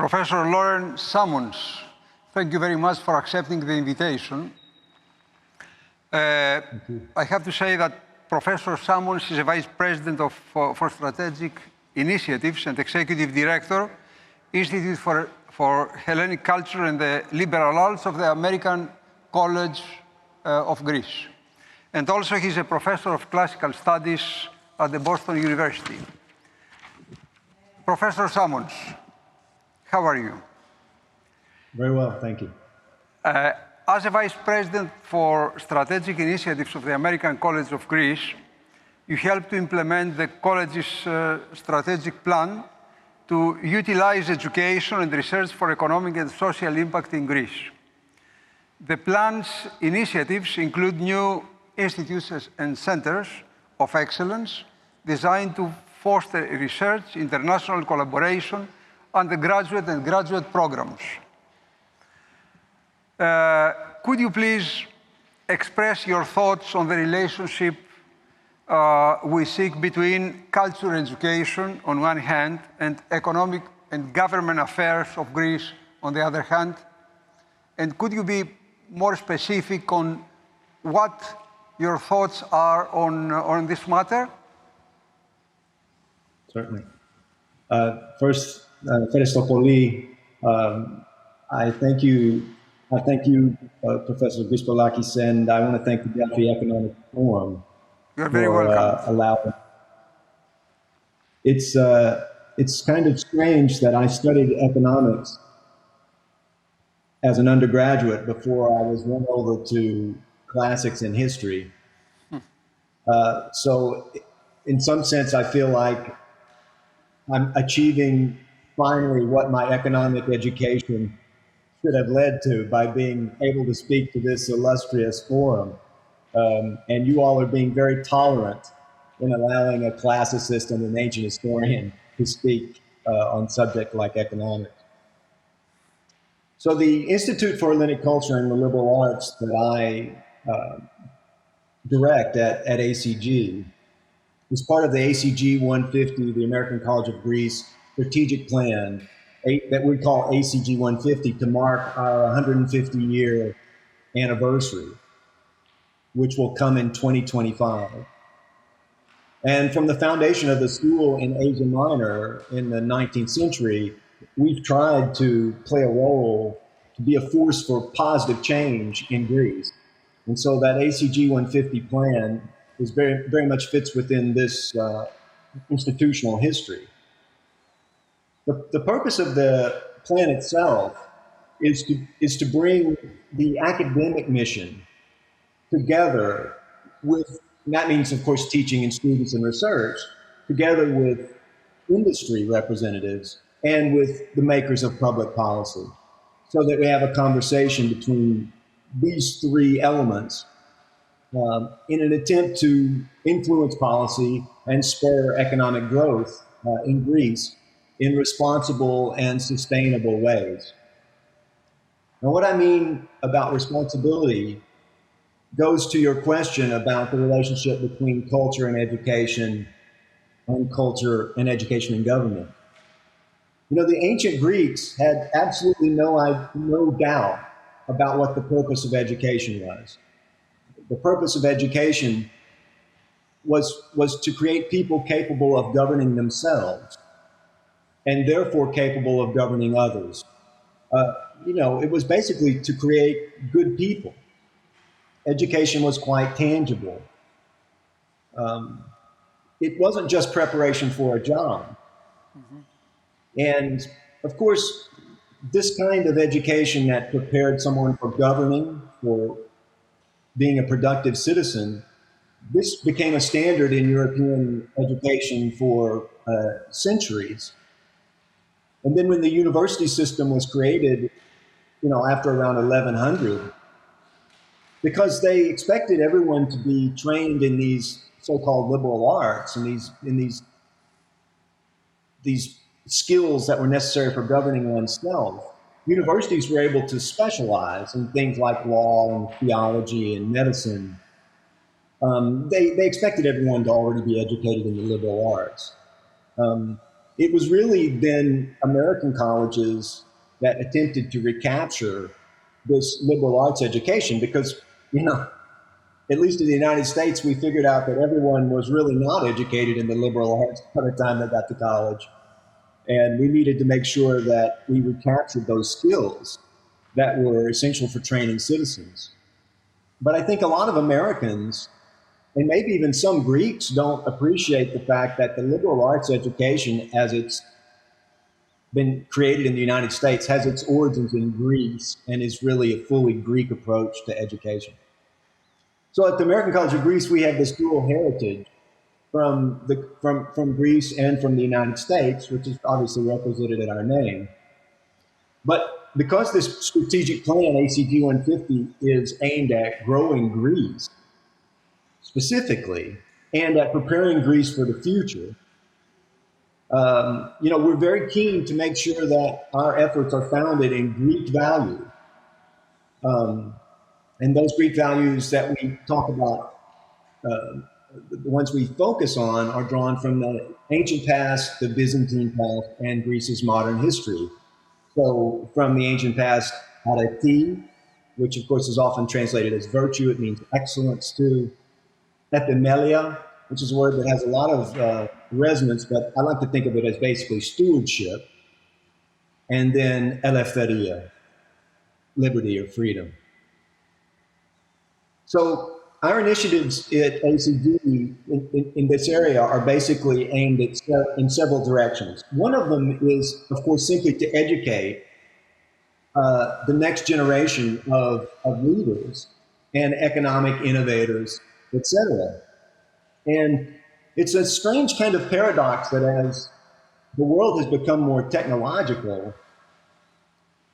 Professor Loren Samons, thank you very much for accepting the invitation. I have to say that Professor Samons is a Vice President for Strategic Initiatives and Executive Director, Institute for Hellenic Culture and the Liberal Arts of the American College of Greece. And also he's a Professor of Classical Studies at the Boston University. Professor Samons, how are you? Very well, thank you. As a Vice President for Strategic Initiatives of the American College of Greece, you helped to implement the college's strategic plan to utilize education and research for economic and social impact in Greece. The plan's initiatives include new institutes and centers of excellence designed to foster research, international collaboration, undergraduate and graduate programs. Could you please express your thoughts on the relationship we seek between culture and education on one hand and economic and government affairs of Greece on the other hand? And could you be more specific on what your thoughts are on this matter? Certainly. First, ευχαριστώ πολύ. I thank you, Professor Gryspolakis, and I want to thank the Delphi Economic Forum. You're very welcome. Allowing. It's kind of strange that I studied economics as an undergraduate before I was won over to classics and history. So in some sense, I feel like I'm achieving finally what my economic education should have led to by being able to speak to this illustrious forum. And you all are being very tolerant in allowing a classicist and an ancient historian to speak on subjects like economics. So the Institute for Hellenic Culture and the Liberal Arts that I direct at ACG is part of the ACG 150, the American College of Greece strategic plan that we call ACG 150 to mark our 150-year anniversary, which will come in 2025. And from the foundation of the school in Asia Minor in the 19th century, we've tried to play a role to be a force for positive change in Greece. And so that ACG 150 plan is very much fits within this institutional history. The purpose of the plan itself is to bring the academic mission together with, and that means, of course, teaching and students and research, together with industry representatives and with the makers of public policy, so that we have a conversation between these three elements in an attempt to influence policy and spur economic growth in Greece in responsible and sustainable ways. Now, what I mean about responsibility goes to your question about the relationship between culture and education and education and government. You know, the ancient Greeks had absolutely no doubt about what the purpose of education was. The purpose of education was to create people capable of governing themselves and therefore capable of governing others. You know, it was basically to create good people. Education was quite tangible. It wasn't just preparation for a job. Mm-hmm. And of course, this kind of education that prepared someone for governing, for being a productive citizen, this became a standard in European education for centuries. And then when the university system was created, you know, after around 1100, because they expected everyone to be trained in these so-called liberal arts and these skills that were necessary for governing oneself, universities were able to specialize in things like law and theology and medicine. They expected everyone to already be educated in the liberal arts. it was really then American colleges that attempted to recapture this liberal arts education because, at least in the United States, we figured out that everyone was really not educated in the liberal arts by the time they got to college. And we needed to make sure that we recaptured those skills that were essential for training citizens. But I think a lot of Americans, and maybe even some Greeks, don't appreciate the fact that the liberal arts education, as it's been created in the United States, has its origins in Greece and is really a fully Greek approach to education. So at the American College of Greece, we have this dual heritage from Greece and from the United States, which is obviously represented in our name. But because this strategic plan, ACG 150, is aimed at growing Greece specifically and at preparing Greece for the future, we're very keen to make sure that our efforts are founded in Greek values. And those Greek values that we talk about, the ones we focus on, are drawn from the ancient past, the Byzantine past, and Greece's modern history. So from the ancient past, areti, which of course is often translated as virtue, it means excellence too. Epimelia, which is a word that has a lot of resonance, but I like to think of it as basically stewardship. And then eleftheria, liberty or freedom. So our initiatives at ACG in this area are basically aimed in several directions. One of them is, of course, simply to educate the next generation of leaders and economic innovators, etc. And it's a strange kind of paradox that as the world has become more technological,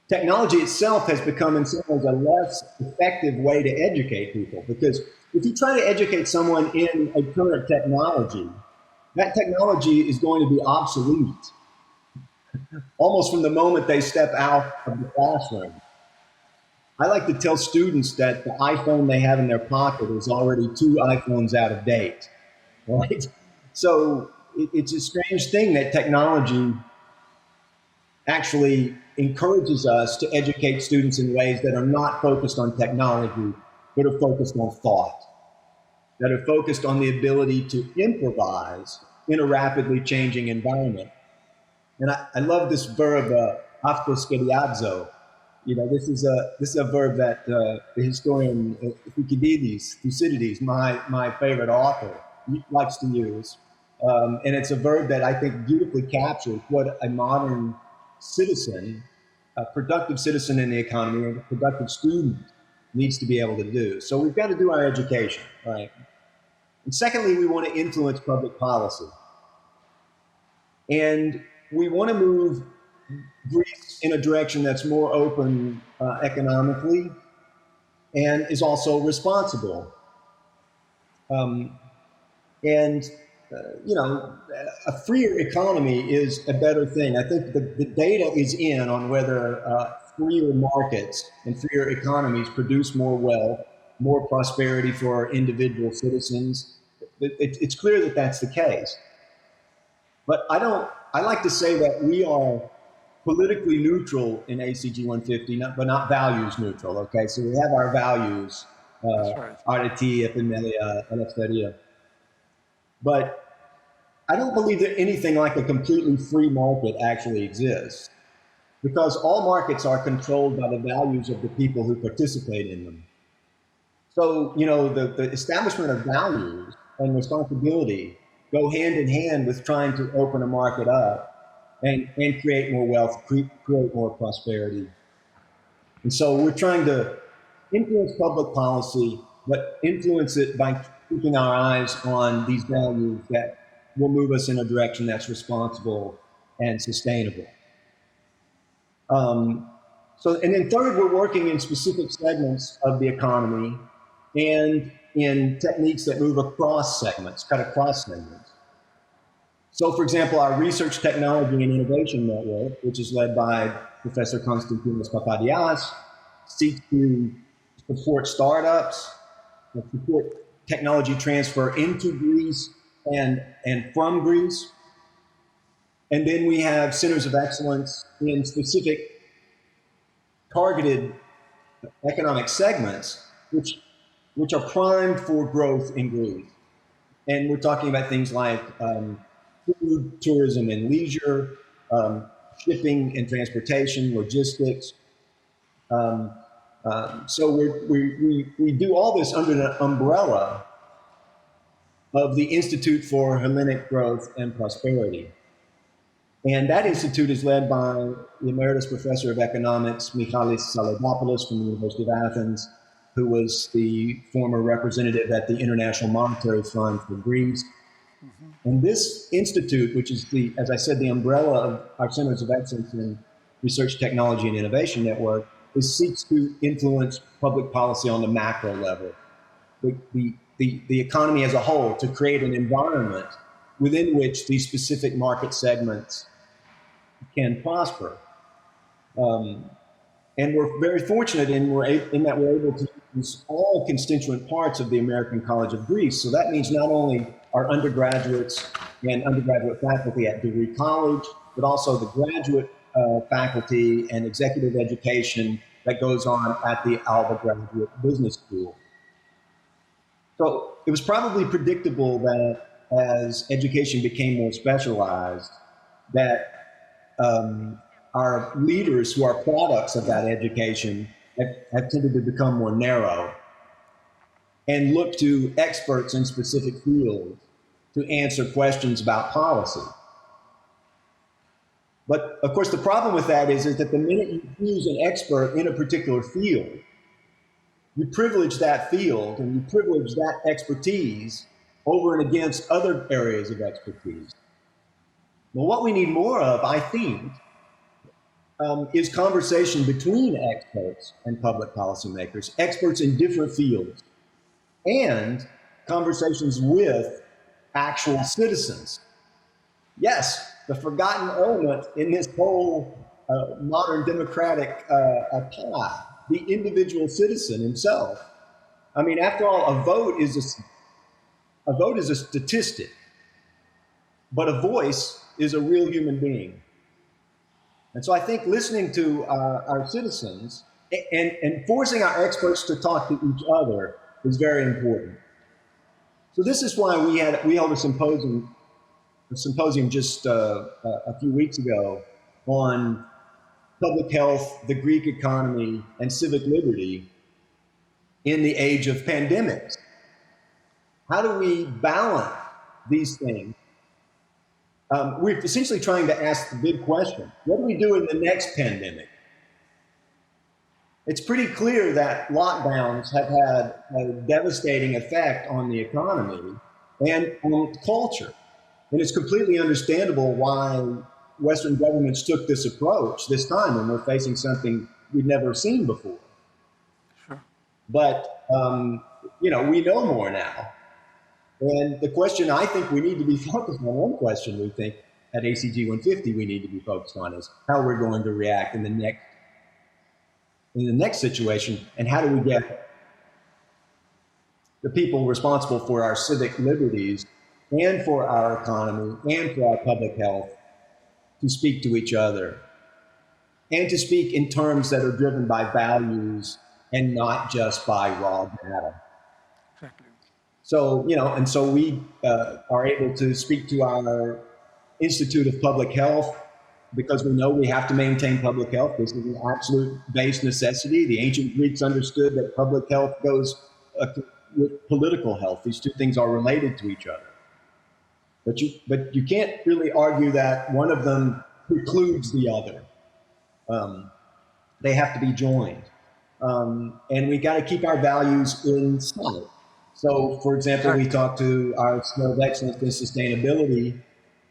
technology itself has become in some ways a less effective way to educate people, because if you try to educate someone in a current technology, that technology is going to be obsolete almost from the moment they step out of the classroom. I like to tell students that the iPhone they have in their pocket is already 2 iPhones out of date, right? So it's a strange thing that technology actually encourages us to educate students in ways that are not focused on technology, but are focused on thought, that are focused on the ability to improvise in a rapidly changing environment. And I love this verb, avtoskediadzo. This is a verb that the historian Thucydides, my favorite author, likes to use. And it's a verb that I think beautifully captures what a modern citizen, a productive citizen in the economy, and a productive student needs to be able to do. So we've got to do our education, right? And secondly, we want to influence public policy. And we want to move Greece in a direction that's more open economically and is also responsible. A freer economy is a better thing. I think the data is in on whether freer markets and freer economies produce more wealth, more prosperity for individual citizens. It's clear that that's the case. But I like to say that we are politically neutral in ACG 150, but not values neutral, okay? So we have our values, areti, epimelia, eleftheria. But I don't believe that anything like a completely free market actually exists, because all markets are controlled by the values of the people who participate in them. So, the establishment of values and responsibility go hand in hand with trying to open a market up and create more wealth, create more prosperity. And so we're trying to influence public policy, but influence it by keeping our eyes on these values that will move us in a direction that's responsible and sustainable. And then third, we're working in specific segments of the economy and in techniques that move across segments, cut across segments. So, for example, our Research, Technology, and Innovation Network, which is led by Professor Konstantinos Papadias, seeks to support startups, support technology transfer into Greece and from Greece. And then we have centers of excellence in specific targeted economic segments, which are primed for growth in Greece. And we're talking about things like food, tourism and leisure, shipping and transportation, logistics. So we do all this under the umbrella of the Institute for Hellenic Growth and Prosperity. And that institute is led by the Emeritus Professor of Economics, Michalis Salidopoulos from the University of Athens, who was the former representative at the International Monetary Fund for Greece. And this institute, which is as I said, the umbrella of our Centers of Excellence in Research, Technology, and Innovation Network, seeks to influence public policy on the macro level, the economy as a whole, to create an environment within which these specific market segments can prosper. And we're very fortunate in that we're able to use all constituent parts of the American College of Greece. So that means not only our undergraduates and undergraduate faculty at degree college, but also the graduate faculty and executive education that goes on at the Alba Graduate Business School. So it was probably predictable that as education became more specialized, that our leaders who are products of that education have tended to become more narrow and look to experts in specific fields to answer questions about policy. But of course, the problem with that is that the minute you choose an expert in a particular field, you privilege that field and you privilege that expertise over and against other areas of expertise. Well, what we need more of, I think, is conversation between experts and public policymakers, experts in different fields, and conversations with actual citizens. Yes, the forgotten element in this whole modern democratic pie, the individual citizen himself. I mean, after all, a vote is a statistic, but a voice is a real human being. And so I think listening to our citizens and forcing our experts to talk to each other is very important. So this is why we held a symposium just a few weeks ago on public health, the Greek economy, and civic liberty in the age of pandemics. How do we balance these things? We're essentially trying to ask the big question: what do we do in the next pandemic? It's pretty clear that lockdowns have had a devastating effect on the economy and on culture. And it's completely understandable why Western governments took this approach this time when we're facing something we've never seen before. Sure. But, we know more now. And the question I think we need to be focused on, one question we think at ACG 150 we need to be focused on, is how we're going to react in the next situation, and how do we get the people responsible for our civic liberties and for our economy and for our public health to speak to each other and to speak in terms that are driven by values and not just by raw data. Exactly. So, and so we are able to speak to our Institute of Public Health because we know we have to maintain public health. This is an absolute base necessity. The ancient Greeks understood that public health goes with political health. These two things are related to each other. But you can't really argue that one of them precludes the other. They have to be joined. And we got to keep our values in sight. So, for example, we talked to our Center of Excellence in Sustainability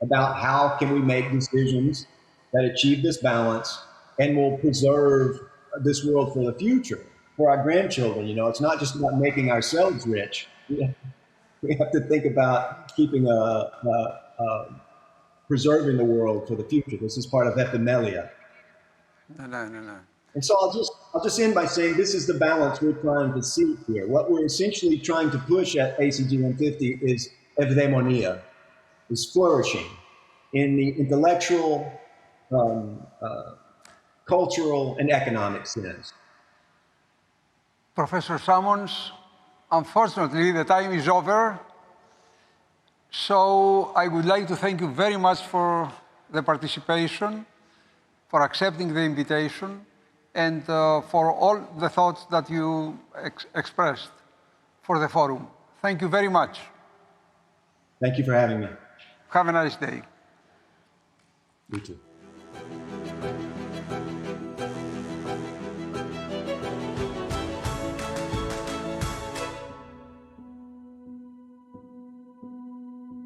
about how can we make decisions that achieve this balance and will preserve this world for the future, for our grandchildren. It's not just about making ourselves rich. We have to think about keeping preserving the world for the future. This is part of epimelia. No. And so I'll just end by saying this is the balance we're trying to seek here. What we're essentially trying to push at ACG 150 is eudaimonia, is flourishing in the intellectual, cultural, and economic sense. Professor Samons, unfortunately, the time is over. So I would like to thank you very much for the participation, for accepting the invitation, and for all the thoughts that you expressed for the forum. Thank you very much. Thank you for having me. Have a nice day. You too.